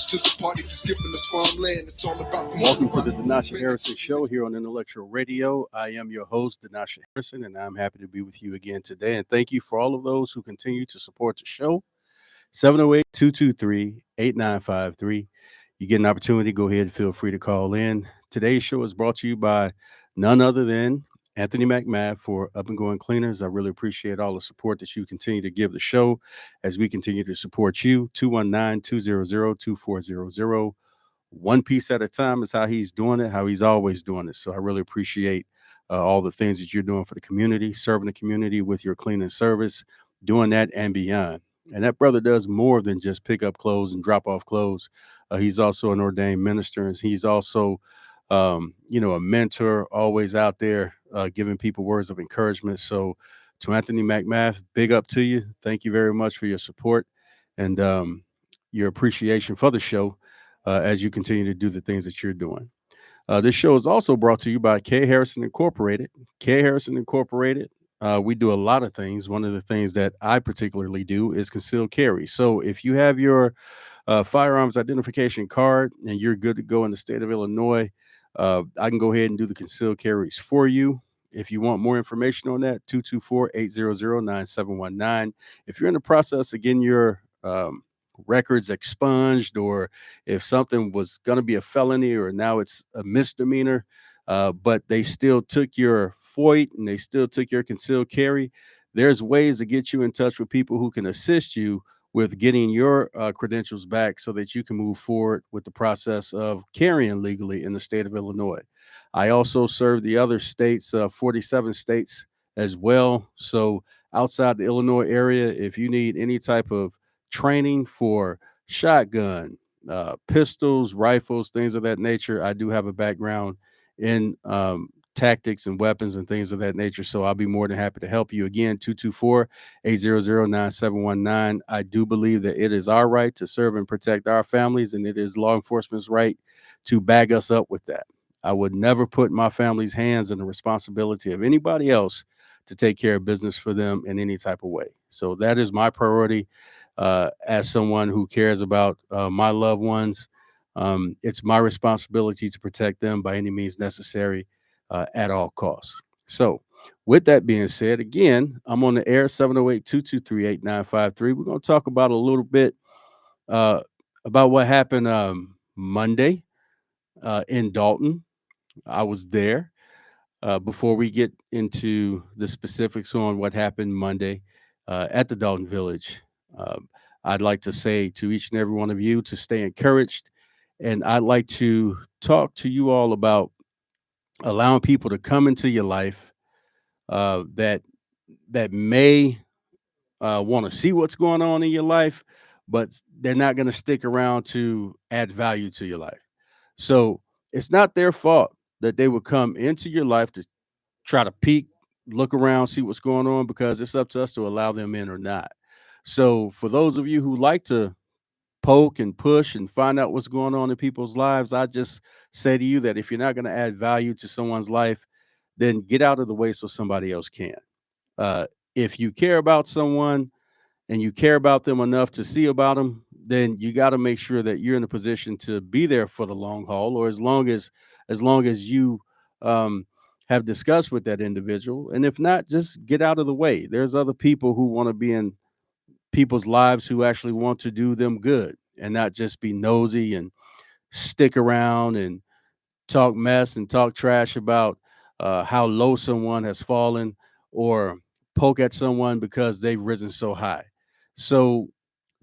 to the party, skipping this farmland. It's all about the Welcome to the Denasha Harrison Show here on Intellectual Radio. I am your host, Denasha Harrison, and I'm happy to be with you again today. And thank you for all of those who continue to support the show. 708-223-8953. You get an opportunity, go ahead and feel free to call in. Today's show is brought to you by none other than Anthony McMath for Up and Going Cleaners. I really appreciate all the support that you continue to give the show as we continue to support you. 219-200-2400. One piece at a time is how he's doing it, how he's always doing it. So I really appreciate all the things that you're doing for the community, serving the community with your cleaning service, doing that and beyond. And that brother does more than just pick up clothes and drop off clothes. He's also an ordained minister. And he's also, a mentor, always out there giving people words of encouragement. So to Anthony McMath, big up to you. Thank you very much for your support and your appreciation for the show as you continue to do the things that you're doing. This show is also brought to you by K. Harrison Incorporated. K. Harrison Incorporated. We do a lot of things. One of the things that I particularly do is concealed carry. So if you have your firearms identification card and you're good to go in the state of Illinois, I can go ahead and do the concealed carries for you. If you want more information on that, 224-800-9719. If you're in the process of getting your records expunged, or if something was going to be a felony or now it's a misdemeanor, but they still took your FOID and they still took your concealed carry, there's ways to get you in touch with people who can assist you with getting your credentials back so that you can move forward with the process of carrying legally in the state of Illinois. I also serve the other states, 47 states as well. So outside the Illinois area, if you need any type of training for shotgun, pistols, rifles, things of that nature, I do have a background in tactics and weapons and things of that nature. So I'll be more than happy to help you. Again, 224-800-9719. I do believe that it is our right to serve and protect our families, and it is law enforcement's right to bag us up with that. I would never put my family's hands in the responsibility of anybody else to take care of business for them in any type of way. So that is my priority as someone who cares about my loved ones. It's my responsibility to protect them by any means necessary at all costs. So with that being said, again, I'm on the air, 708-223-8953. We're going to talk about a little bit about what happened Monday in Dolton. I was there. Before we get into the specifics on what happened Monday at the Dolton Village, I'd like to say to each and every one of you to stay encouraged. And I'd like to talk to you all about allowing people to come into your life that may want to see what's going on in your life, but they're not going to stick around to add value to your life. So it's not their fault that they would come into your life to try to peek, look around, see what's going on, because it's up to us to allow them in or not. So for those of you who like to poke and push and find out what's going on in people's lives, I just say to you that if you're not going to add value to someone's life, then get out of the way so somebody else can. If you care about someone and you care about them enough to see about them, then you got to make sure that you're in a position to be there for the long haul, or as long as you have discussed with that individual. And if not, just get out of the way. There's other people who want to be in people's lives who actually want to do them good and not just be nosy and stick around and talk mess and talk trash about how low someone has fallen, or poke at someone because they've risen so high. So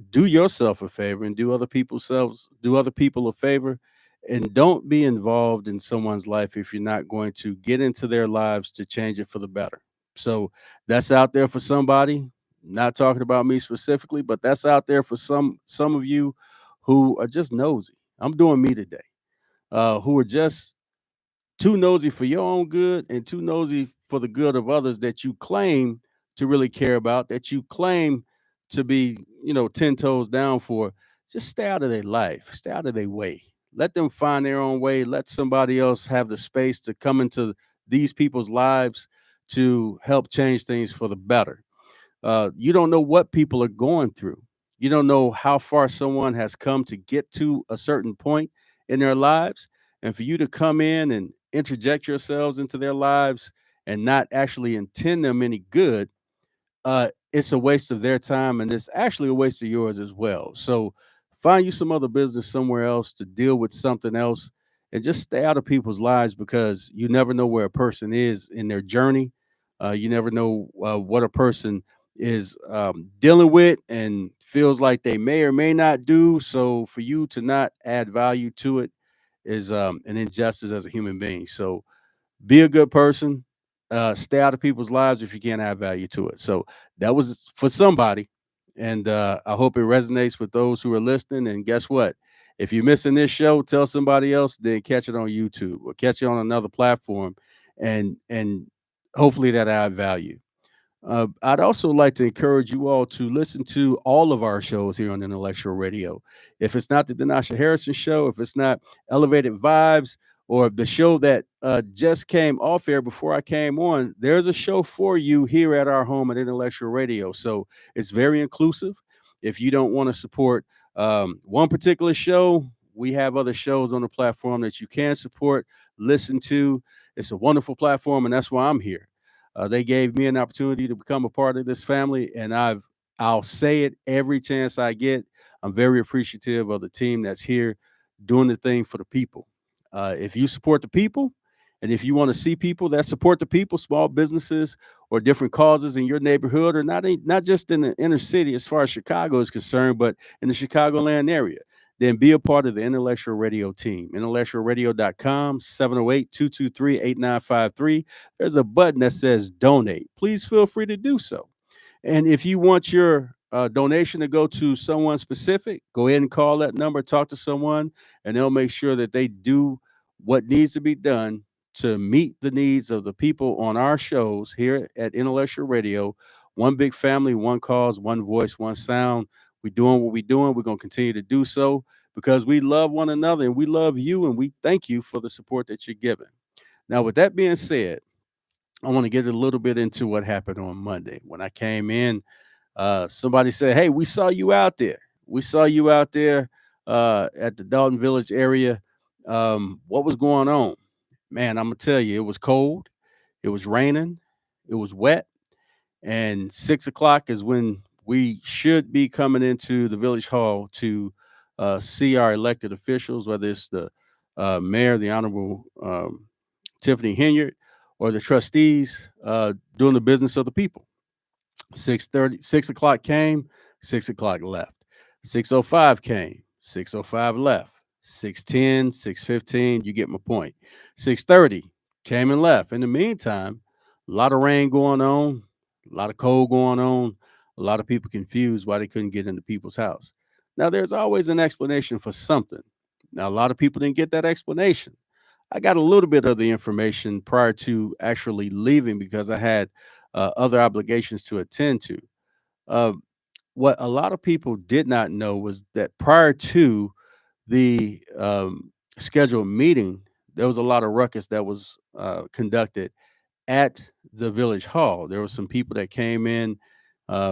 do yourself a favor and do other people a favor, and don't be involved in someone's life if you're not going to get into their lives to change it for the better. So that's out there for somebody. Not talking about me specifically, but that's out there for some of you who are just nosy. I'm doing me today. Who are just too nosy for your own good and too nosy for the good of others that you claim to really care about, that you claim to be, 10 toes down for. Just stay out of their life, stay out of their way. Let them find their own way. Let somebody else have the space to come into these people's lives to help change things for the better. You don't know what people are going through. You don't know how far someone has come to get to a certain point in their lives. And for you to come in and interject yourselves into their lives and not actually intend them any good, it's a waste of their time and it's actually a waste of yours as well. So find you some other business somewhere else to deal with something else and just stay out of people's lives because you never know where a person is in their journey. You never know what a person is dealing with and feels like they may or may not do. So for you to not add value to it is an injustice as a human being. So be a good person. Stay out of people's lives if you can't add value to it. So that was for somebody, and I hope it resonates with those who are listening. And guess what? If you're missing this show, tell somebody else. Then catch it on YouTube or catch it on another platform, and hopefully that add value. I'd also like to encourage you all to listen to all of our shows here on Intellectual Radio. If it's not the Denasha Harrison show, if it's not Elevated Vibes, or the show that just came off air before I came on, there's a show for you here at our home at Intellectual Radio. So it's very inclusive. If you don't want to support one particular show, we have other shows on the platform that you can support, listen to. It's a wonderful platform, and that's why I'm here. They gave me an opportunity to become a part of this family, and I'll say it every chance I get. I'm very appreciative of the team that's here doing the thing for the people. If you support the people, and if you want to see people that support the people, small businesses or different causes in your neighborhood, or not just in the inner city as far as Chicago is concerned, but in the Chicagoland area, then be a part of the Intellectual Radio team. IntellectualRadio.com, 708-223-8953. There's a button that says donate. Please feel free to do so. And if you want your donation to go to someone specific, go ahead and call that number, talk to someone, and they'll make sure that they do what needs to be done to meet the needs of the people on our shows here at Intellectual Radio. One big family, one cause, one voice, one sound. We're doing what we're doing. We're going to continue to do so because we love one another and we love you and we thank you for the support that you're giving. Now, with that being said, I want to get a little bit into what happened on Monday. When I came in, somebody said, "Hey, we saw you out there. We saw you out there at the Dolton Village area. What was going on?" Man, I'm gonna tell you, it was cold, it was raining, it was wet, and 6 o'clock is when we should be coming into the village hall to see our elected officials, whether it's the mayor, the Honorable Tiffany Henyard, or the trustees doing the business of the people. 6:30, 6 o'clock came, 6 o'clock left. 6:05 came, 6:05 left. 6:10, 6:15, you get my point. 6:30 came and left. In the meantime, a lot of rain going on, a lot of cold going on, a lot of people confused why they couldn't get into people's house. Now, there's always an explanation for something. Now, a lot of people didn't get that explanation. I got a little bit of the information prior to actually leaving because I had other obligations to attend to. Uh, what a lot of people did not know was that prior to the scheduled meeting, there was a lot of ruckus that was conducted at the village hall. There were some people that came in,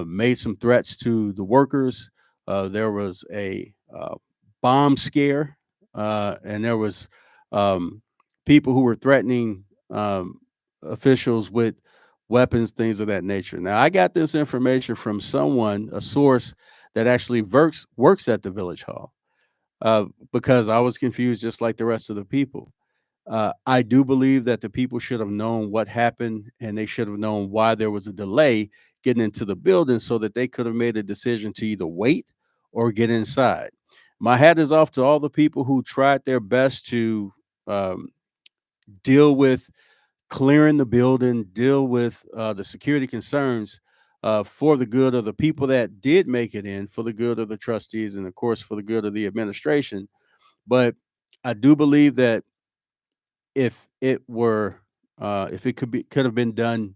made some threats to the workers. There was a bomb scare, and there was um, people who were threatening officials with weapons, things of that nature. Now, I got this information from someone, a source that actually works at the village hall, uh, because I was confused just like the rest of the people. I do believe that the people should have known what happened and they should have known why there was a delay getting into the building so that they could have made a decision to either wait or get inside. My hat is off to all the people who tried their best to um, deal with clearing the building, deal with the security concerns for the good of the people that did make it in, for the good of the trustees, and of course, for the good of the administration. But I do believe that if it were if it could have been done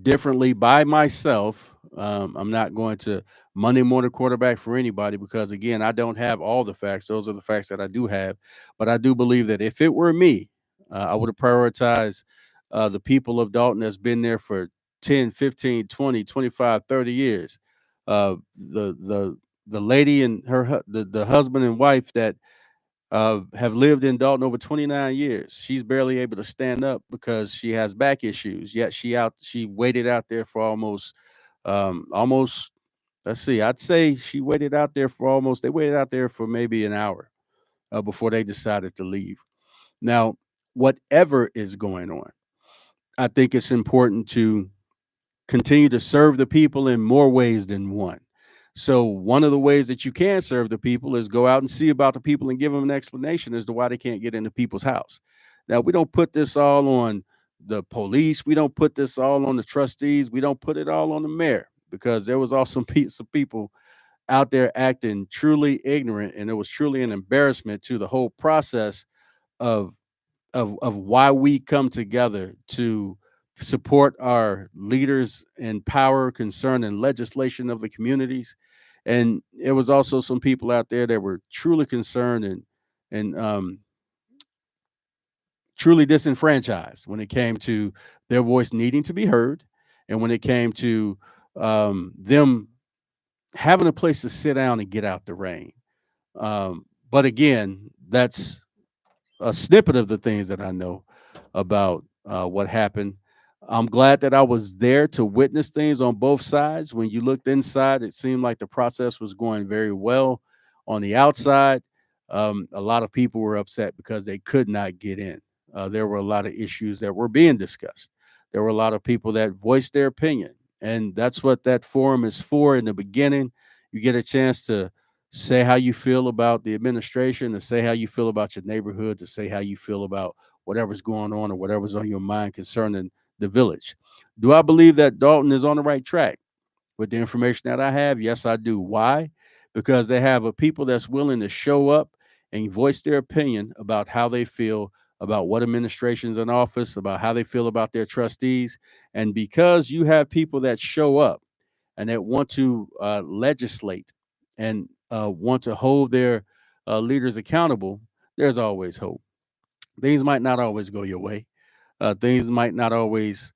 differently by myself, I'm not going to Monday morning quarterback for anybody because again, I don't have all the facts. Those are the facts that I do have. But I do believe that if it were me, I would have prioritized the people of Dalton that's been there for 10, 15, 20, 25, 30 years. The the lady and the husband and wife that have lived in Dalton over 29 years. She's barely able to stand up because she has back issues. Yet she waited out there for almost, let's see, I'd say she waited out there for almost, they waited out there for maybe an hour before they decided to leave. Now, whatever is going on, I think it's important to continue to serve the people in more ways than one. So one of the ways that you can serve the people is go out and see about the people and give them an explanation as to why they can't get into people's house. Now, we don't put this all on the police. We don't put this all on the trustees. We don't put it all on the mayor, because there was also some people out there acting truly ignorant, and it was truly an embarrassment to the whole process of of why we come together to support our leaders in power concerning legislation of the communities. And it was also some people out there that were truly concerned and truly disenfranchised when it came to their voice needing to be heard, and when it came to them having a place to sit down and get out the rain. But again, that's a snippet of the things that I know about what happened. I'm glad that I was there to witness things on both sides. When you looked inside, it seemed like the process was going very well. On the outside, a lot of people were upset because they could not get in. There were a lot of issues that were being discussed. There were a lot of people that voiced their opinion. And that's what that forum is for. In the beginning, you get a chance to say how you feel about the administration, to say how you feel about your neighborhood, to say how you feel about whatever's going on or whatever's on your mind concerning the village. Do I believe that Dalton is on the right track with the information that I have? Yes, I do. Why? Because they have a people that's willing to show up and voice their opinion about how they feel about what administration's in office, about how they feel about their trustees. And because you have people that show up and that want to legislate and want to hold their leaders accountable, there's always hope. Things might not always go your way. Things might not always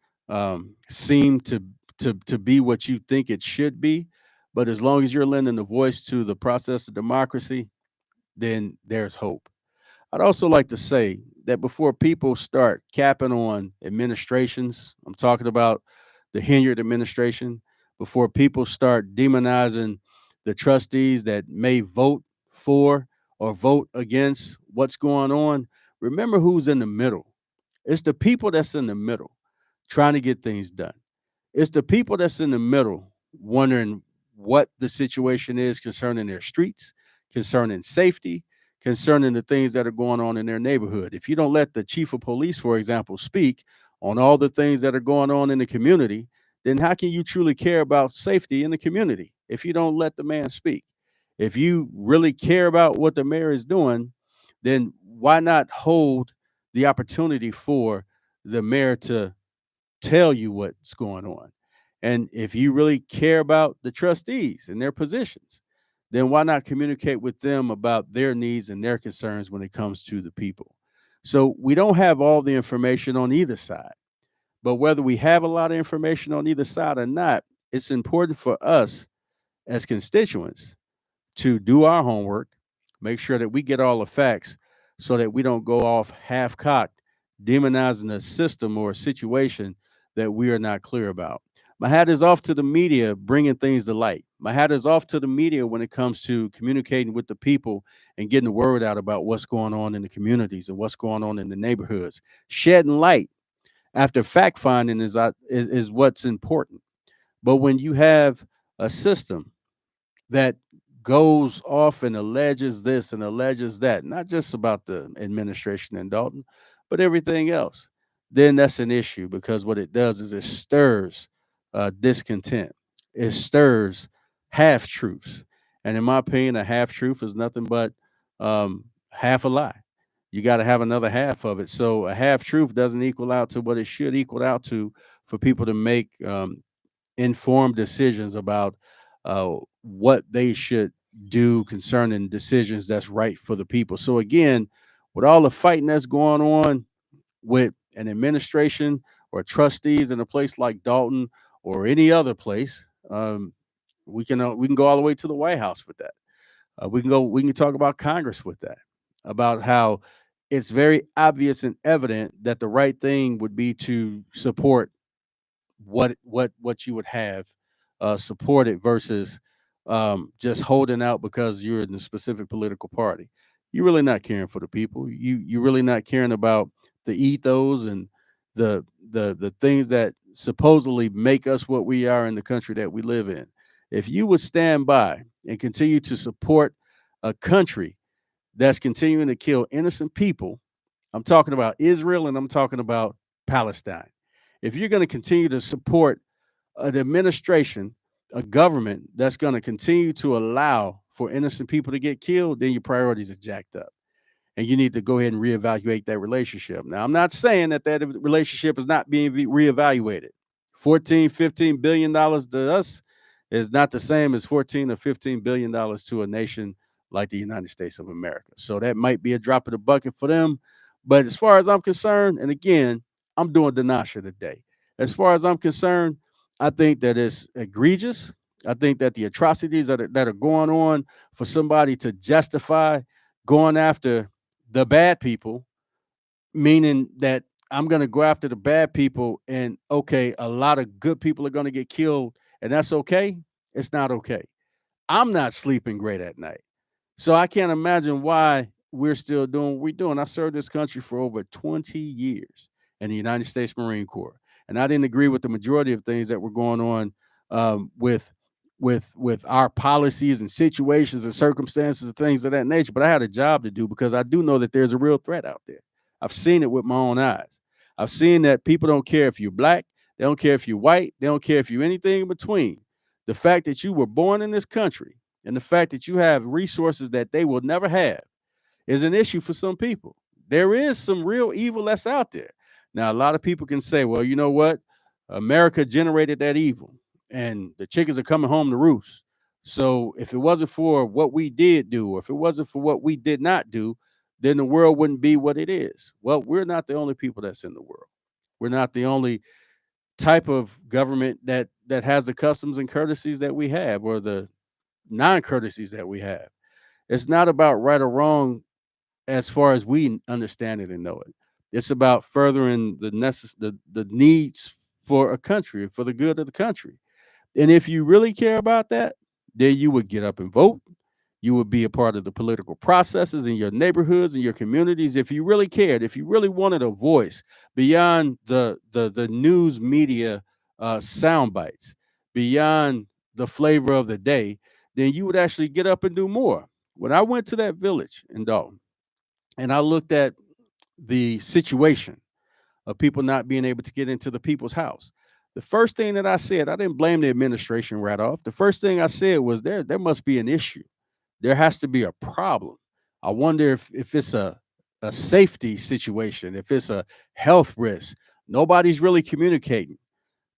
seem to be what you think it should be. But as long as you're lending a voice to the process of democracy, then there's hope. I'd also like to say that before people start capping on administrations, I'm talking about the Henyard administration, before people start demonizing the trustees that may vote for or vote against what's going on, remember who's in the middle. It's the people that's in the middle trying to get things done. It's the people that's in the middle wondering what the situation is concerning their streets, concerning safety, concerning the things that are going on in their neighborhood. If you don't let the chief of police, for example, speak on all the things that are going on in the community, then how can you truly care about safety in the community if you don't let the man speak? If you really care about what the mayor is doing, then why not hold the opportunity for the mayor to tell you what's going on? And if you really care about the trustees and their positions, then why not communicate with them about their needs and their concerns when it comes to the people? So we don't have all the information on either side, but whether we have a lot of information on either side or not, it's important for us as constituents to do our homework, make sure that we get all the facts so that we don't go off half cocked, demonizing a system or a situation that we are not clear about. My hat is off to the media bringing things to light. My hat is off to the media when it comes to communicating with the people and getting the word out about what's going on in the communities and what's going on in the neighborhoods. Shedding light after fact finding is what's important. But when you have a system that goes off and alleges this and alleges that, not just about the administration in Dalton, but everything else, then that's an issue, because what it does is it stirs discontent. It stirs half truths. And in my opinion, a half truth is nothing but half a lie. You got to have another half of it. So a half truth doesn't equal out to what it should equal out to for people to make informed decisions about what they should do concerning decisions that's right for the people. So again, with all the fighting that's going on with an administration or trustees in a place like Dalton or any other place, We can go all the way to the White House with that. We can talk about Congress with that, about how it's very obvious and evident that the right thing would be to support what you would have supported versus just holding out because you're in a specific political party. You're really not caring for the people. You're really not caring about the ethos and the things that supposedly make us what we are in the country that we live in. If you would stand by and continue to support a country that's continuing to kill innocent people, I'm talking about Israel and I'm talking about Palestine. If you're going to continue to support an administration, a government that's going to continue to allow for innocent people to get killed, then your priorities are jacked up. And you need to go ahead and reevaluate that relationship. Now, I'm not saying that relationship is not being reevaluated. 14, $15 billion to us is not the same as 14 or $15 billion to a nation like the United States of America. So that might be a drop in the bucket for them. But as far as I'm concerned, and again, I'm doing Dinasha today. As far as I'm concerned, I think that it's egregious. I think that the atrocities that are going on for somebody to justify going after the bad people, meaning that I'm going to go after the bad people and okay, a lot of good people are going to get killed and that's okay. It's not okay. I'm not sleeping great at night. So I can't imagine why we're still doing what we're doing. I served this country for over 20 years in the United States Marine Corps, and I didn't agree with the majority of things that were going on with our policies and situations and circumstances and things of that nature. But I had a job to do because I do know that there's a real threat out there. I've seen it with my own eyes. I've seen that people don't care if you're black, they don't care if you're white, they don't care if you're anything in between. The fact that you were born in this country and the fact that you have resources that they will never have is an issue for some people. There is some real evil that's out there. Now, a lot of people can say, well, you know what? America generated that evil and the chickens are coming home to roost. So if it wasn't for what we did do, or if it wasn't for what we did not do, then the world wouldn't be what it is. Well, we're not the only people that's in the world. We're not the only type of government that has the customs and courtesies that we have, or the non-courtesies that we have. It's not about right or wrong as far as we understand it and know it. It's about furthering the needs for a country, for the good of the country. And if you really care about that, then you would get up and vote. You would be a part of the political processes in your neighborhoods and your communities. If you really cared, if you really wanted a voice beyond the news media sound bites, beyond the flavor of the day, then you would actually get up and do more. When I went to that village in Dalton and I looked at the situation of people not being able to get into the people's house, the first thing that I said, I didn't blame the administration right off. The first thing I said was there must be an issue. There has to be a problem. I wonder if it's a safety situation, if it's a health risk. Nobody's really communicating.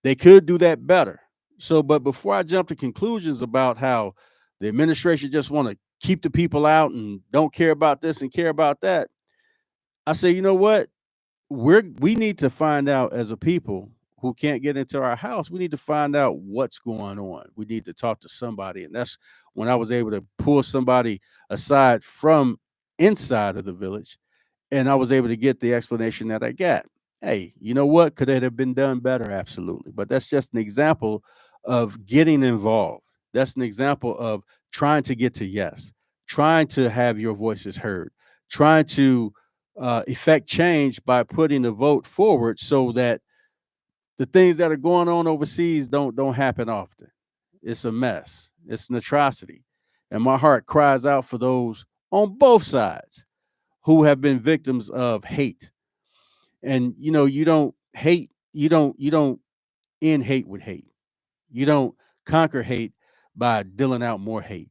They could do that better. So, but before I jump to conclusions about how the administration just want to keep the people out and don't care about this and care about that, I say, you know what? We need to find out as a people who can't get into our house. We need to find out what's going on. We need to talk to somebody, and that's when I was able to pull somebody aside from inside of the village, and I was able to get the explanation that I got. Hey, you know what? Could it have been done better? Absolutely. But that's just an example of getting involved. That's an example of trying to get to yes, trying to have your voices heard, trying to effect change by putting the vote forward so that the things that are going on overseas don't happen often. It's a mess. It's an atrocity. And my heart cries out for those on both sides who have been victims of hate. And you don't hate, you don't end hate with hate. You don't conquer hate by dealing out more hate.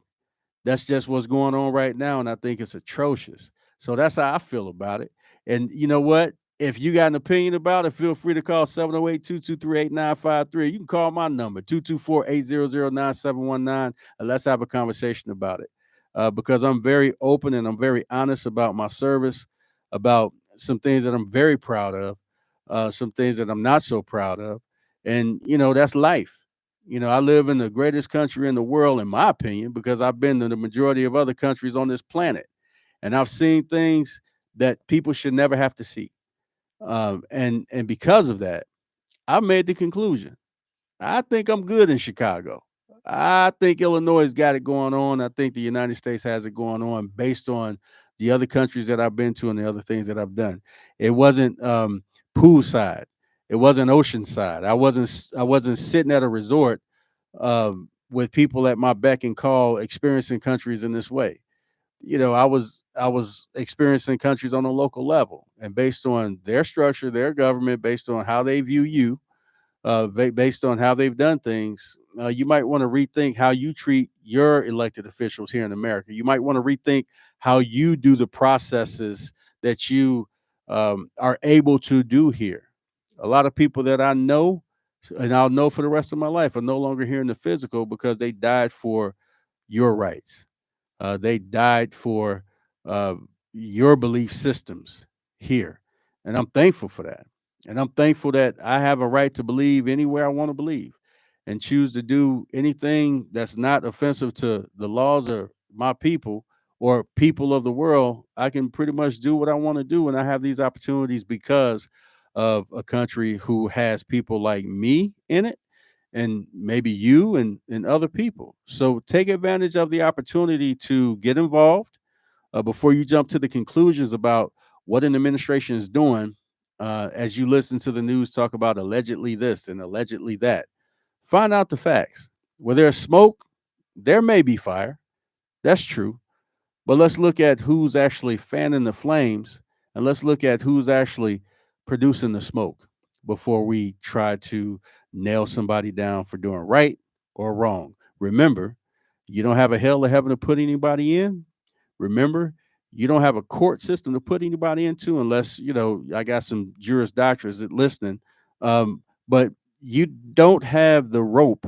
That's just what's going on right now, and I think it's atrocious. So that's how I feel about it. And you know what? If you got an opinion about it, feel free to call 708-223-8953. You can call my number, 224-800-9719, and let's have a conversation about it. Because I'm very open and I'm very honest about my service, about some things that I'm very proud of, some things that I'm not so proud of. And, that's life. I live in the greatest country in the world, in my opinion, because I've been to the majority of other countries on this planet, and I've seen things that people should never have to see. And because of that, I made the conclusion I think I'm good in Chicago. I think Illinois got it going on. I think the United States has it going on based on the other countries that I've been to and the other things that I've done. It wasn't poolside. It wasn't oceanside. I wasn't sitting at a resort with people at my beck and call experiencing countries in this way. I was experiencing countries on a local level, and based on their structure, their government, based on how they view you, based on how they've done things, you might want to rethink how you treat your elected officials here in America. You might want to rethink how you do the processes that you are able to do here. A lot of people that I know, and I'll know for the rest of my life, are no longer here in the physical because they died for your rights. They died for uh, your belief systems here. And I'm thankful for that. And I'm thankful that I have a right to believe anywhere I want to believe and choose to do anything that's not offensive to the laws of my people or people of the world. I can pretty much do what I want to do. And I have these opportunities because of a country who has people like me in it and maybe you and other people. So take advantage of the opportunity to get involved before you jump to the conclusions about what an administration is doing. As you listen to the news talk about allegedly this and allegedly that, find out the facts. Where there's smoke, there may be fire. That's true. But let's look at who's actually fanning the flames, and let's look at who's actually producing the smoke before we try to nail somebody down for doing right or wrong. Remember, you don't have a hell of heaven to put anybody in. Remember, you don't have a court system to put anybody into unless, I got some Juris Doctors that listening. But you don't have the rope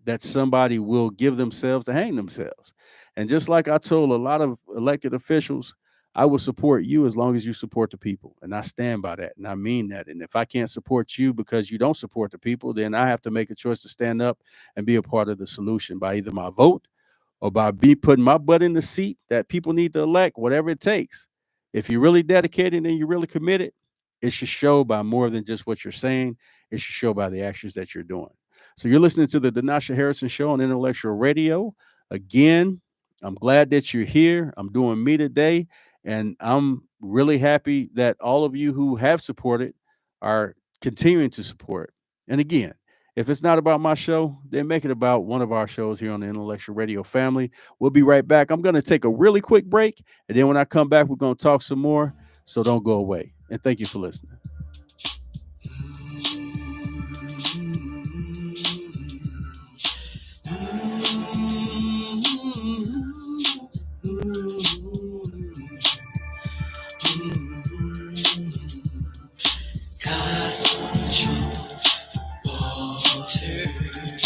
that somebody will give themselves to hang themselves. And just like I told a lot of elected officials, I will support you as long as you support the people. And I stand by that. And I mean that. And if I can't support you because you don't support the people, then I have to make a choice to stand up and be a part of the solution by either my vote or by me putting my butt in the seat that people need to elect, whatever it takes. If you're really dedicated and you're really committed, it should show by more than just what you're saying. It should show by the actions that you're doing. So you're listening to the Denasha Harrison Show on Intellectual Radio. Again, I'm glad that you're here. I'm doing me today, and I'm really happy that all of you who have supported are continuing to support. And again, if it's not about my show, then make it about one of our shows here on the Intellectual Radio family. We'll be right back. I'm going to take a really quick break, and then when I come back, we're going to talk some more. So don't go away. And thank you for listening.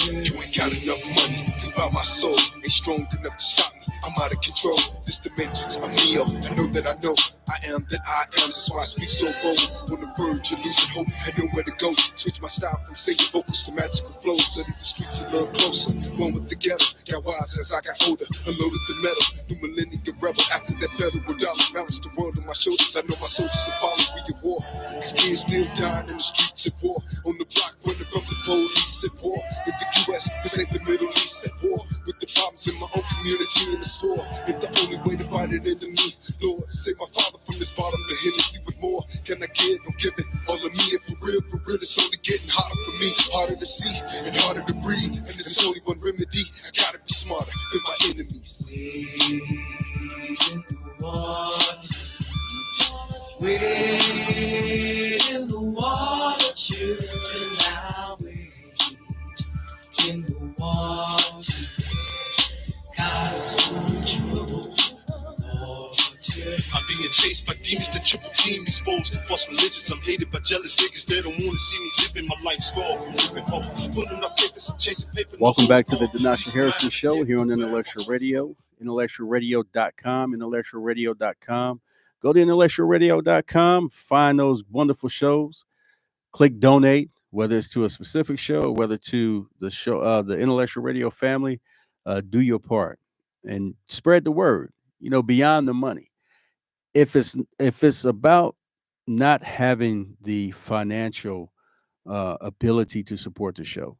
You ain't got enough money to buy my soul. Ain't strong enough to stop me. I'm out of control. This dimension's I'm Neo. I know that I know. I am that I am. That's why I speak so bold. On the verge of losing hope. I know where to go. Switch my style from singing vocals to magical flows. Study the streets a little closer. One with the ghetto. Got wise as I got older. Unloaded the metal. New millennium rebel. After that federal dollar. Balanced the world on my shoulders. I know my soldiers are following we at war. Cause kids still dying in the streets at war. On the block running from the police at war. In the US, this ain't the Middle East at war. With the problems in my own community and the swore. If the only way to fight an enemy, Lord, save my father from this bottom to Hennessy. What more can I give? I'm giving all of me. And for real, it's only getting hotter for me. Harder to see and harder to breathe. And there's only one remedy. I gotta be smarter than my enemies. In the water, wade in the water, children, now wade in the water. God's in trouble. I'm being chased by demons that triple team, exposed to false religions. I'm hated by jealous niggas that don't want to see me living my life scarred from living hope. Putting up papers, chasing paper. Welcome back to the Denasha Harrison Show here on Intellectual Radio, IntellectualRadio.com, IntellectualRadio.com. Go to IntellectualRadio.com, find those wonderful shows, click donate. whether it's to a specific show, whether to the show, the Intellectual Radio family, do your part and spread the word. Beyond the money. If it's about not having the financial ability to support the show,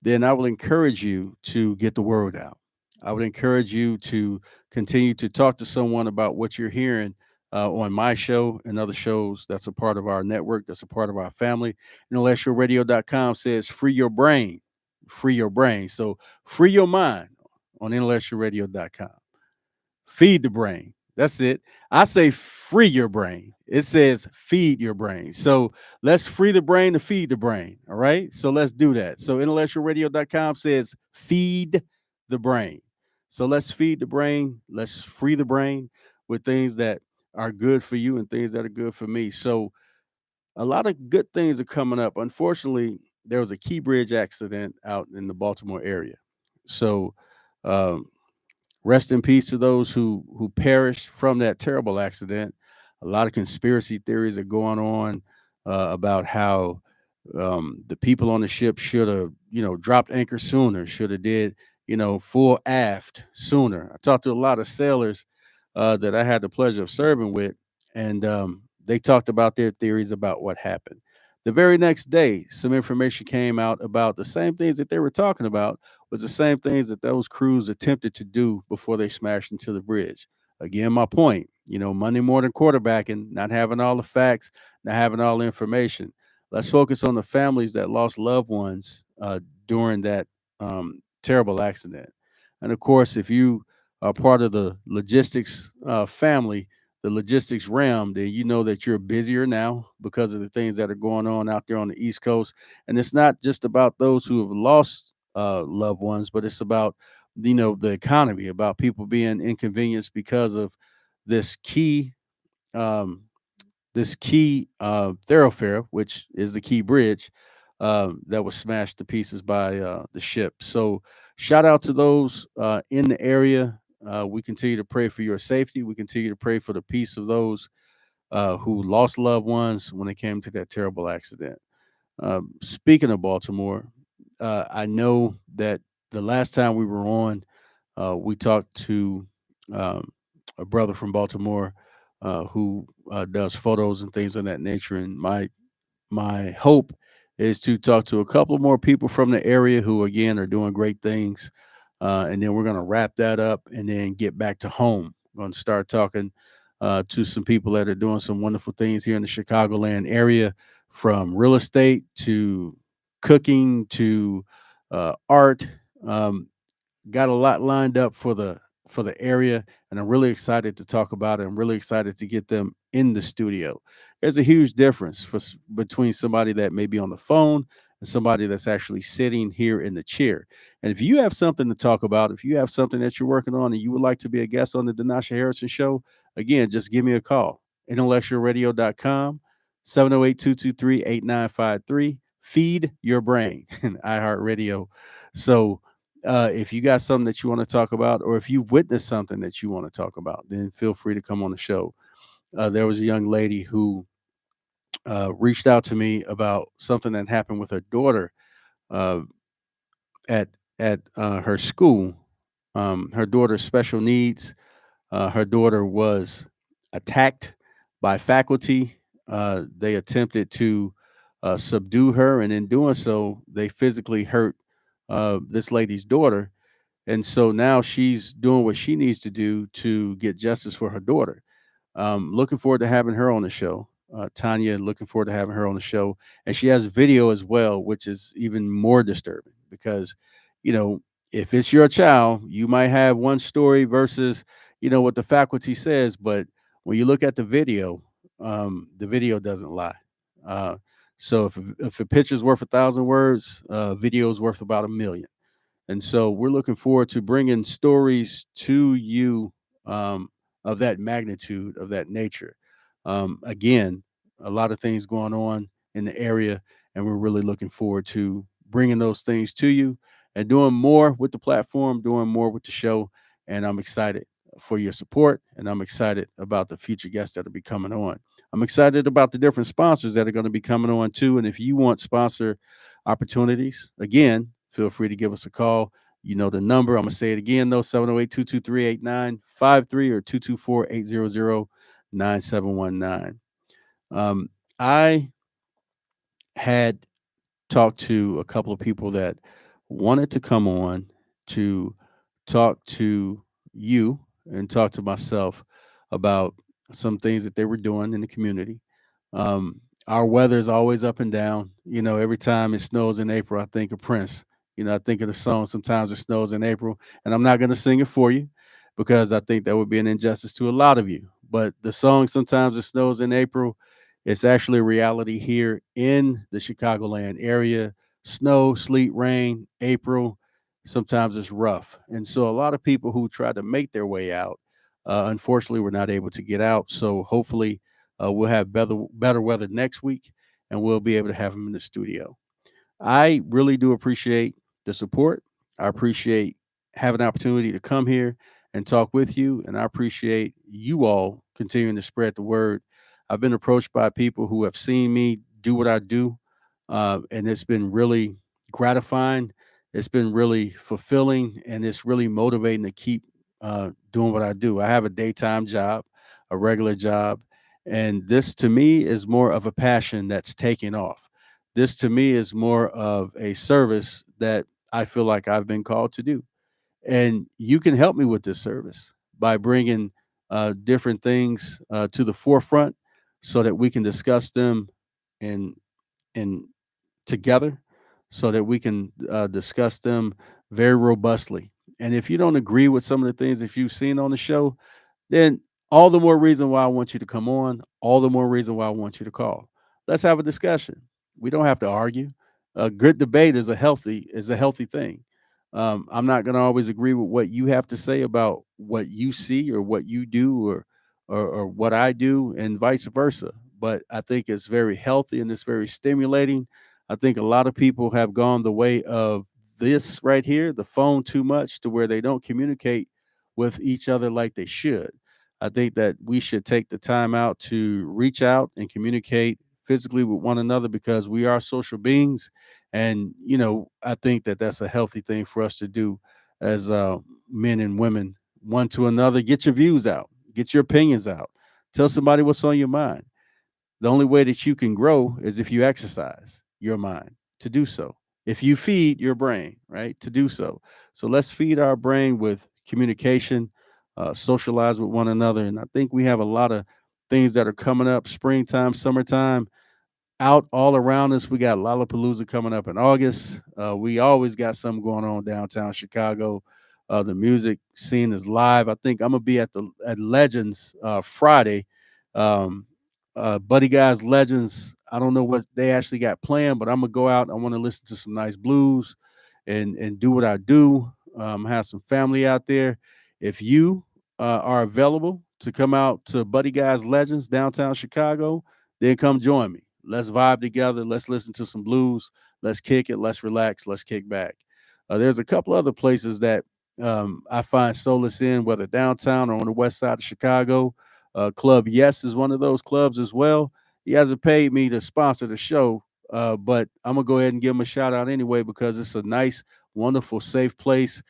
then I will encourage you to get the word out. I would encourage you to continue to talk to someone about what you're hearing on my show and other shows that's a part of our network, that's a part of our family. IntellectualRadio.com says free your brain, free your brain. So free your mind on IntellectualRadio.com. Feed the brain. That's it. I say free your brain. It says feed your brain. So let's free the brain to feed the brain. All right. So let's do that. So intellectualradio.com says feed the brain. So let's feed the brain. Let's free the brain with things that are good for you and things that are good for me. So a lot of good things are coming up. Unfortunately, there was a key bridge accident out in the Baltimore area. So um, rest in peace to those who perished from that terrible accident. A lot of conspiracy theories are going on about how the people on the ship should have, dropped anchor sooner, should have did, full aft sooner. I talked to a lot of sailors that I had the pleasure of serving with, and they talked about their theories about what happened. The very next day, some information came out about the same things that they were talking about was the same things that those crews attempted to do before they smashed into the bridge. Again, my point, Monday morning quarterbacking, not having all the facts, not having all the information. Let's focus on the families that lost loved ones during that terrible accident. And of course, if you are part of the logistics family, the logistics realm, then you know that you're busier now because of the things that are going on out there on the East Coast. And it's not just about those who have lost loved ones, but it's about the economy, about people being inconvenienced because of this key um, thoroughfare, which is the key bridge that was smashed to pieces by the ship. So shout out to those in the area. We continue to pray for your safety. We continue to pray for the peace of those who lost loved ones when it came to that terrible accident. Speaking of Baltimore, I know that the last time we were on, we talked to um, a brother from Baltimore who does photos and things of that nature. And my hope is to talk to a couple more people from the area who, again, are doing great things. And then we're going to wrap that up and then get back to home. We're going to start talking to some people that are doing some wonderful things here in the Chicagoland area, from real estate to cooking to art. Got a lot lined up for the area, and I'm really excited to talk about it. I'm really excited to get them in the studio. There's a huge difference between somebody that may be on the phone and somebody that's actually sitting here in the chair. And if you have something to talk about, if you have something that you're working on and you would like to be a guest on the Denasha Harrison Show, again, just give me a call. IntellectualRadio.com, 708-223-8953. Feed your brain and iHeartRadio. So if you got something that you want to talk about, or if you witnessed something that you want to talk about, then feel free to come on the show. There was a young lady who reached out to me about something that happened with her daughter uh, at her school. Her daughter's special needs. Her daughter was attacked by faculty. They attempted to subdue her, and in doing so, they physically hurt this lady's daughter. And so now she's doing what she needs to do to get justice for her daughter. Looking forward to having her on the show. Tanya, looking forward to having her on the show. And she has video as well, which is even more disturbing because, you know, if it's your child, you might have one story versus, what the faculty says. But when you look at the video doesn't lie. Uh, so if a picture's worth 1,000 words, video is worth about 1,000,000. And so we're looking forward to bringing stories to you of that magnitude, of that nature. Again, a lot of things going on in the area, and we're really looking forward to bringing those things to you and doing more with the platform, doing more with the show. And I'm excited. for your support, and I'm excited about the future guests that will be coming on. I'm excited about the different sponsors that are going to be coming on too. And if you want sponsor opportunities, again, feel free to give us a call. You know the number. I'm going to say it again, though, 708-223-8953 or 224-800-9719. I had talked to a couple of people that wanted to come on to talk to you and talk to myself about some things that they were doing in the community. Our weather is always up and down. You know, every time it snows in April, I think of Prince. You know, I think of the song "Sometimes It Snows in April," and I'm not going to sing it for you because I think that would be an injustice to a lot of you. But the song "Sometimes It Snows in April," it's actually a reality here in the Chicagoland area. Snow, sleet, rain, April. Sometimes it's rough. And so a lot of people who try to make their way out, unfortunately, were not able to get out. So hopefully we'll have better weather next week and we'll be able to have them in the studio. I really do appreciate the support. I appreciate having the opportunity to come here and talk with you. And I appreciate you all continuing to spread the word. I've been approached by people who have seen me do what I do, and it's been really gratifying. It's been really fulfilling, and it's really motivating to keep doing what I do. I have a daytime job, a regular job, and this to me is more of a passion that's taking off. This to me is more of a service that I feel like I've been called to do. And you can help me with this service by bringing different things to the forefront so that we can discuss them in, in together so that we can discuss them very robustly. And if you don't agree with some of the things that you've seen on the show, then all the more reason why I want you to come on, all the more reason why I want you to call. Let's have a discussion. We don't have to argue. A good debate is a healthy thing. I'm not going to always agree with what you have to say about what you see or what you do or what I do and vice versa. But I think it's very healthy and it's very stimulating. I think a lot of people have gone the way of this right here, the phone, too much to where they don't communicate with each other like they should. I think that we should take the time out to reach out and communicate physically with one another because we are social beings. And, I think that that's a healthy thing for us to do as men and women, one to another. Get your views out, get your opinions out, tell somebody what's on your mind. The only way that you can grow is if you exercise your mind to do so. If you feed your brain, right, to do so. So let's feed our brain with communication, socialize with one another. And I think we have a lot of things that are coming up springtime, summertime out all around us. We got Lollapalooza coming up in August. We always got something going on downtown Chicago. The music scene is live. I think I'm gonna be at Legends Friday. Um, Buddy Guys Legends. I don't know what they actually got planned, but I'm gonna go out. I want to listen to some nice blues and do what I do. Have some family out there. If you are available to come out to Buddy Guys Legends downtown Chicago, then come join me. Let's vibe together. Let's listen to some blues. Let's kick it. Let's relax. Let's kick back. There's a couple other places that I find solace in, whether downtown or on the west side of Chicago. Club Yes is one of those clubs as well. He hasn't paid me to sponsor the show, but I'm gonna go ahead and give him a shout out anyway because it's a nice, wonderful, safe place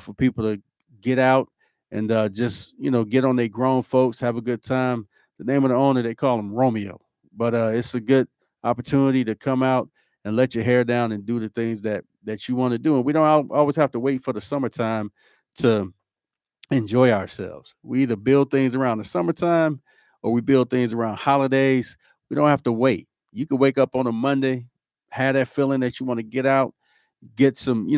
for people to get out and just get on their grown folks, have a good time. The name of the owner, they call him Romeo, but it's a good opportunity to come out and let your hair down and do the things that you want to do. And we don't always have to wait for the summertime to enjoy ourselves. We either build things around the summertime or we build things around holidays. We don't have to wait. You can wake up on a Monday, have that feeling that you want to get out, get some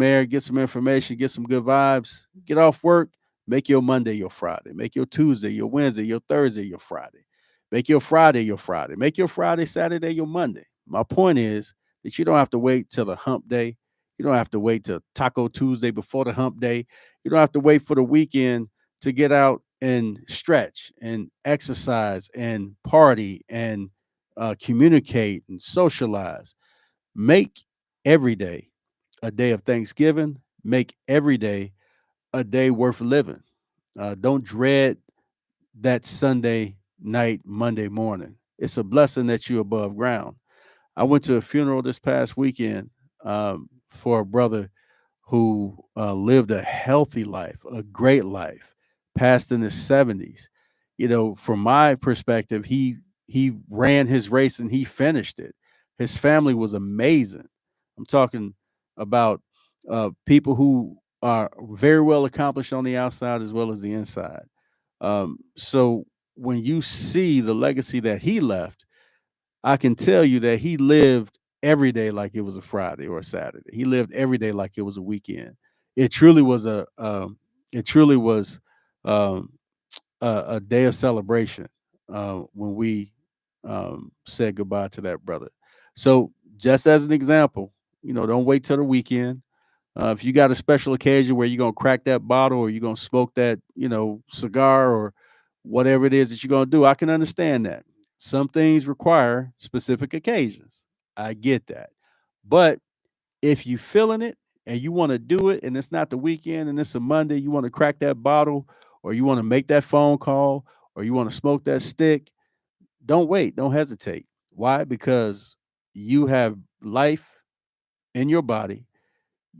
air, get some information, get some good vibes, get off work, make your Monday your Friday, make your Tuesday your Wednesday, your Thursday your Friday, make your Friday your Friday, make your Friday, Saturday your Monday. My point is that you don't have to wait till the hump day. You don't have to wait till Taco Tuesday before the hump day. You don't have to wait for the weekend to get out and stretch and exercise and party and communicate and socialize. Make every day a day of Thanksgiving. Make every day a day worth living. Don't dread that Sunday night, Monday morning. It's a blessing that you're above ground. I went to a funeral this past weekend for a brother who lived a healthy life, a great life, passed in his 70s. From my perspective, he ran his race and he finished it. His family was amazing. I'm talking about people who are very well accomplished on the outside as well as the inside. So when you see the legacy that he left, I can tell you that he lived every day like it was a Friday or a Saturday. He lived every day like it was a weekend. It truly was it truly was um, a day of celebration when we said goodbye to that brother. So, just as an example, don't wait till the weekend. If you got a special occasion where you're gonna crack that bottle or you're gonna smoke that, cigar or whatever it is that you're gonna do, I can understand that. Some things require specific occasions. I get that. But if you feeling it and you want to do it and it's not the weekend and it's a Monday, you want to crack that bottle or you want to make that phone call or you want to smoke that stick, don't wait, don't hesitate. Why? Because you have life in your body,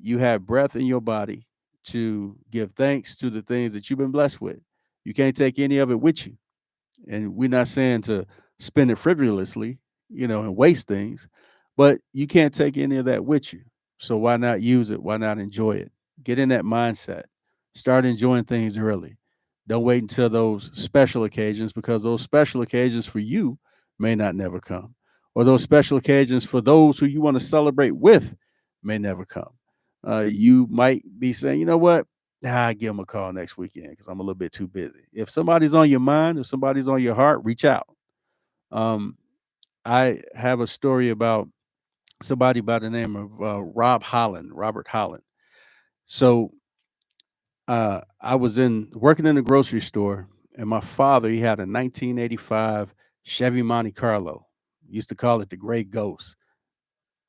you have breath in your body to give thanks to the things that you've been blessed with. You can't take any of it with you. And we're not saying to spend it frivolously, and waste things, but you can't take any of that with you. So why not use it? Why not enjoy it? Get in that mindset. Start enjoying things early. Don't wait until those special occasions because those special occasions for you may not never come. Or those special occasions for those who you want to celebrate with may never come. You might be saying, you know what? I give them a call next weekend because I'm a little bit too busy. If somebody's on your mind, if somebody's on your heart, reach out. Um, I have a story about somebody by the name of Robert Holland. So I was in working in a grocery store, and my father he had a 1985 Chevy Monte Carlo. Used to call it the Gray Ghost.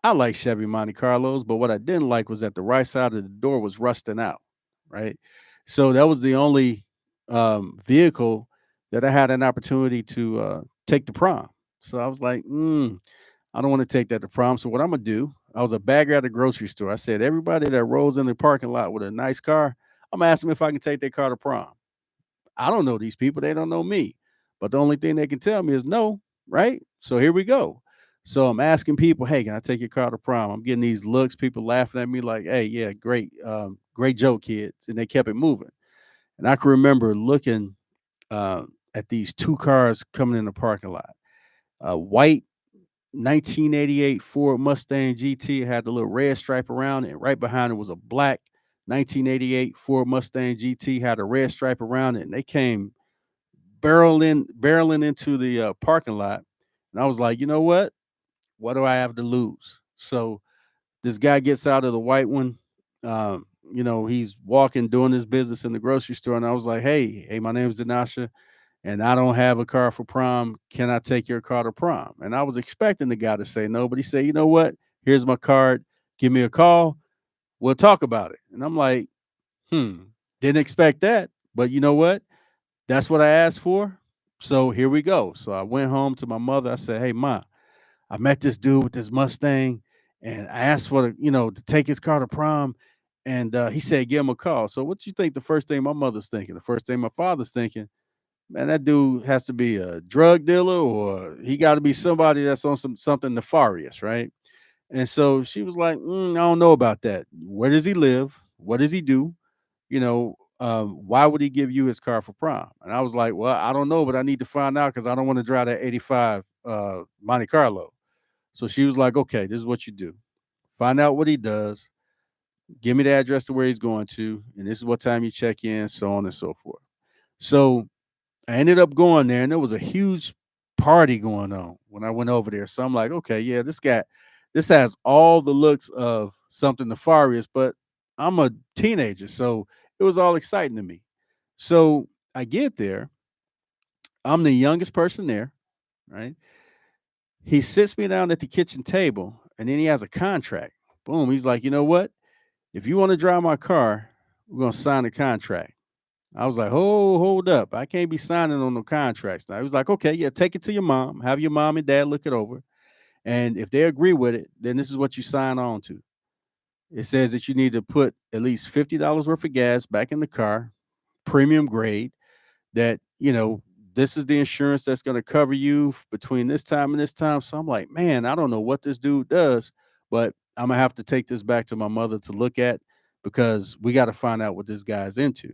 I like Chevy Monte Carlos, but what I didn't like was that the right side of the door was rusting out. Right, so that was the only vehicle that I had an opportunity to take to prom. So I was like, I don't want to take that to prom. So what I'm gonna do? I was a bagger at a grocery store. I said, everybody that rolls in the parking lot with a nice car, I'm gonna ask them if I can take their car to prom. I don't know these people; they don't know me. But the only thing they can tell me is no, right? So here we go. So I'm asking people, hey, can I take your car to prom? I'm getting these looks, people laughing at me like, hey, yeah, great, great joke, kids. And they kept it moving. And I can remember looking at these two cars coming in the parking lot. A white 1988 Ford Mustang GT had the little red stripe around it. And right behind it was a black 1988 Ford Mustang GT had a red stripe around it. And they came barreling into the parking lot. And I was like, you know what? What do I have to lose? So this guy gets out of the white one. He's walking, doing his business in the grocery store. And I was like, hey, my name is Dinasha, and I don't have a car for prom. Can I take your car to prom? And I was expecting the guy to say no, but he said, you know what? Here's my card. Give me a call. We'll talk about it. And I'm like, didn't expect that. But you know what? That's what I asked for. So here we go. So I went home to my mother. I said, hey, Ma, I met this dude with this Mustang, and I asked for to take his car to prom, and he said give him a call. So what you think? The first thing my mother's thinking, the first thing my father's thinking, man, that dude has to be a drug dealer, or he got to be somebody that's on something nefarious, right? And so she was like, I don't know about that. Where does he live? What does he do? Why would he give you his car for prom? And I was like, well, I don't know, but I need to find out because I don't want to drive that 85 Monte Carlo. So she was like, okay, this is what you do. Find out what he does. Give me the address to where he's going to. And this is what time you check in, so on and so forth. So I ended up going there, and there was a huge party going on when I went over there. So I'm like, okay, yeah, this has all the looks of something nefarious, but I'm a teenager. So it was all exciting to me. So I get there. I'm the youngest person there, right? He sits me down at the kitchen table, and then he has a contract. Boom. He's like, you know what? If you want to drive my car, we're going to sign a contract. I was like, oh, hold up. I can't be signing on no contracts now. He was like, okay, yeah, take it to your mom. Have your mom and dad look it over. And if they agree with it, then this is what you sign on to. It says that you need to put at least $50 worth of gas back in the car, premium grade, that, this is the insurance that's going to cover you between this time and this time. So I'm like, man, I don't know what this dude does, but I'm going to have to take this back to my mother to look at because we got to find out what this guy's into.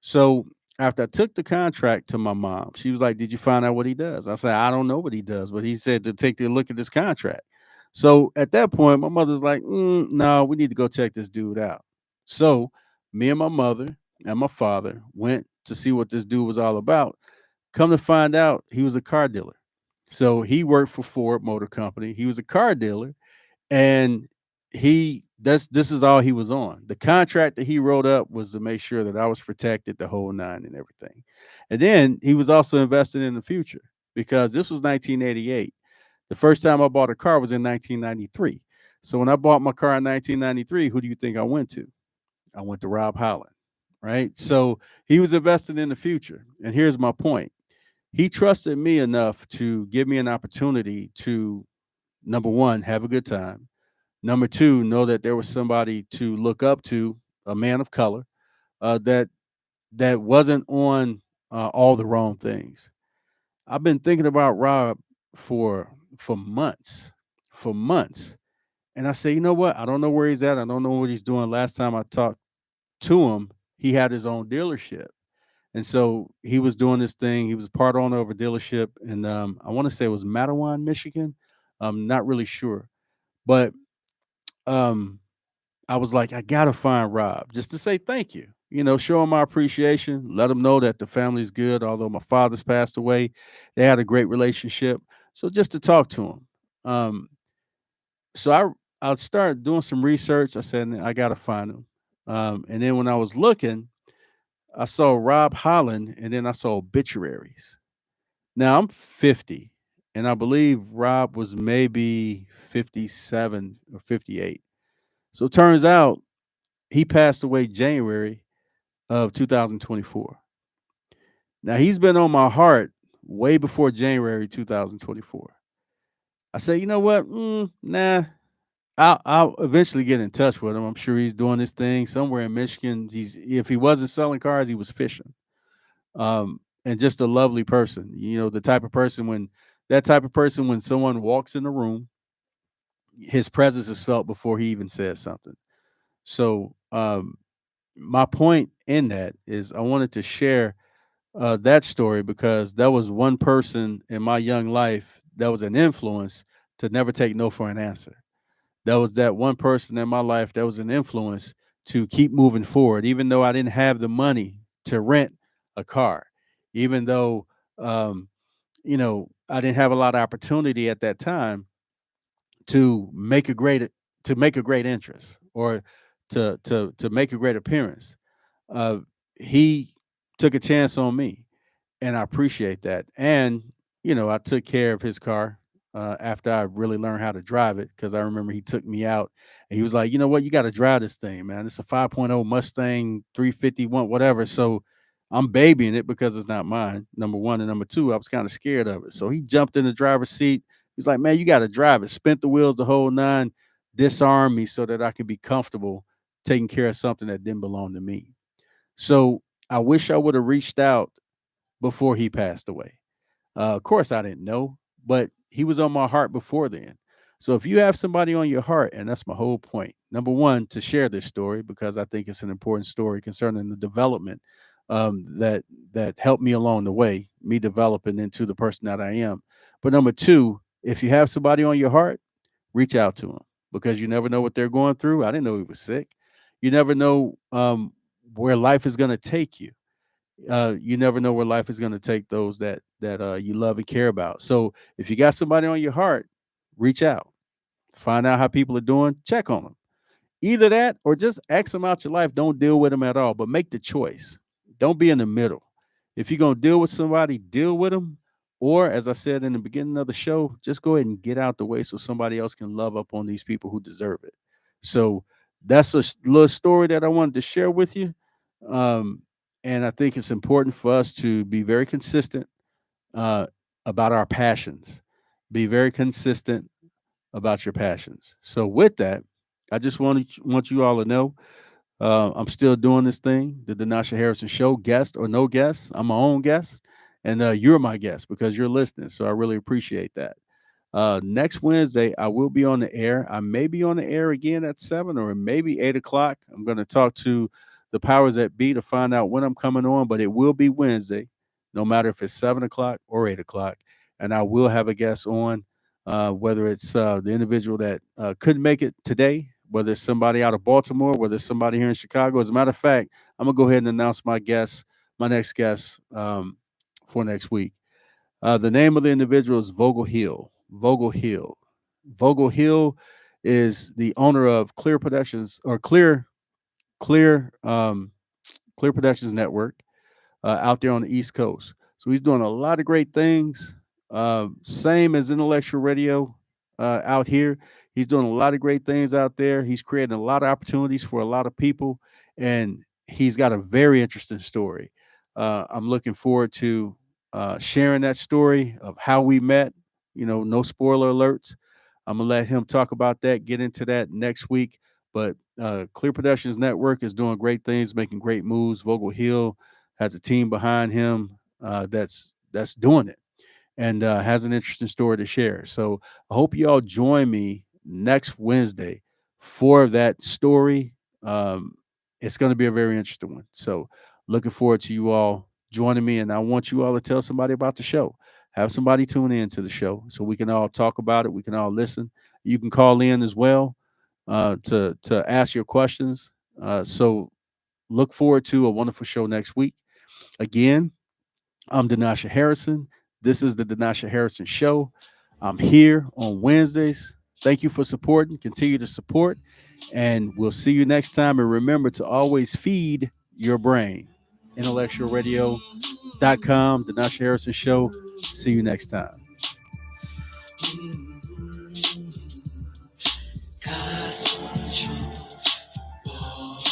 So after I took the contract to my mom, she was like, "Did you find out what he does?" I said, "I don't know what he does, but he said to take a look at this contract." So at that point, my mother's like, "No, we need to go check this dude out." So me and my mother and my father went to see what this dude was all about. Come to find out, he was a car dealer. So he worked for Ford Motor Company. He was a car dealer, and this is all he was on. The contract that he wrote up was to make sure that I was protected the whole nine and everything. And then he was also investing in the future because this was 1988. The first time I bought a car was in 1993. So when I bought my car in 1993, who do you think I went to? I went to Rob Holland, right? So he was investing in the future. And here's my point. He trusted me enough to give me an opportunity to, number one, have a good time. Number two, know that there was somebody to look up to, a man of color, that wasn't on all the wrong things. I've been thinking about Rob for for months, for months, and I say, you know what? I don't know where he's at. I don't know what he's doing. Last time I talked to him, he had his own dealership, and so he was doing this thing. He was part owner of a dealership, and I want to say it was Mattawan, Michigan. I'm not really sure, but um, I was like, I gotta find Rob just to say thank you. Show him my appreciation. Let him know that the family's good. Although my father's passed away, they had a great relationship. So just to talk to him. So I started doing some research. I said I gotta find him. And then when I was looking, I saw Rob Holland, and then I saw obituaries. Now I'm 50, and I believe Rob was maybe 57 or 58. So it turns out he passed away January of 2024. Now he's been on my heart way before January 2024. I say, you know what? Nah. I'll eventually get in touch with him. I'm sure he's doing this thing somewhere in Michigan. If he wasn't selling cars, he was fishing. And just a lovely person. The type of person when someone walks in the room, his presence is felt before he even says something. So my point in that is I wanted to share that story because that was one person in my young life that was an influence to never take no for an answer. That was that one person in my life that was an influence to keep moving forward, even though I didn't have the money to rent a car, even though I didn't have a lot of opportunity at that time to make a great interest or to make a great appearance. Uh, he took a chance on me, and I appreciate that. And I took care of his car after I really learned how to drive it because I remember he took me out and he was like, "You know what? You got to drive this thing, man. It's a 5.0 Mustang 351, whatever." So I'm babying it because it's not mine. Number one, and number two, I was kind of scared of it. So he jumped in the driver's seat. He's like, "Man, you got to drive it." Spent the wheels the whole nine, disarmed me so that I could be comfortable taking care of something that didn't belong to me. So I wish I would have reached out before he passed away. Of course, I didn't know, but he was on my heart before then. So if you have somebody on your heart, and that's my whole point, number one, to share this story because I think it's an important story concerning the development that helped me along the way, me developing into the person that I am. But number two, if you have somebody on your heart, reach out to them because you never know what they're going through. I didn't know he was sick. You never know where life is going to take you. You never know where life is going to take those that you love and care about. So if you got somebody on your heart, reach out, find out how people are doing, check on them. Either that or just X them out your life. Don't deal with them at all, but make the choice. Don't be in the middle. If you're going to deal with somebody, deal with them. Or, as I said in the beginning of the show, just go ahead and get out the way so somebody else can love up on these people who deserve it. So that's a little story that I wanted to share with you. Um, And I think it's important for us to be very consistent uh, about our passions. Be very consistent about your passions. So with that, I just want you all to know I'm still doing this thing, the Denasha Harrison Show, guest or no guest. I'm my own guest, and you're my guest because you're listening. So I really appreciate that. Next Wednesday, I will be on the air. I may be on the air again at 7 or maybe 8 o'clock. I'm going to talk to the powers that be to find out when I'm coming on, but it will be Wednesday, no matter if it's 7 o'clock or 8 o'clock. And I will have a guest on, whether it's the individual that couldn't make it today, whether it's somebody out of Baltimore, whether it's somebody here in Chicago. As a matter of fact, I'm going to go ahead and announce my next guest for next week. The name of the individual is Vogel Hill. Vogel Hill. Vogel Hill is the owner of Clear Productions or Clear Clear Productions Network out there on the East Coast. So he's doing a lot of great things. Same as Intellectual Radio out here. He's doing a lot of great things out there. He's creating a lot of opportunities for a lot of people, and he's got a very interesting story. I'm looking forward to sharing that story of how we met. No spoiler alerts. I'm gonna let him talk about that, get into that next week. But Clear Productions Network is doing great things, making great moves. Vogel Hill has a team behind him that's doing it and has an interesting story to share. So I hope you all join me next Wednesday for that story. It's going to be a very interesting one. So looking forward to you all joining me, and I want you all to tell somebody about the show. Have somebody tune in to the show so we can all talk about it. We can all listen. You can call in as well to ask your questions. So look forward to a wonderful show next week. Again, I'm Denasha Harrison. This is the Denasha Harrison Show. I'm here on Wednesdays. Thank you for supporting. Continue to support. And we'll see you next time. And remember to always feed your brain. IntellectualRadio.com, Denasha Harrison Show. See you next time.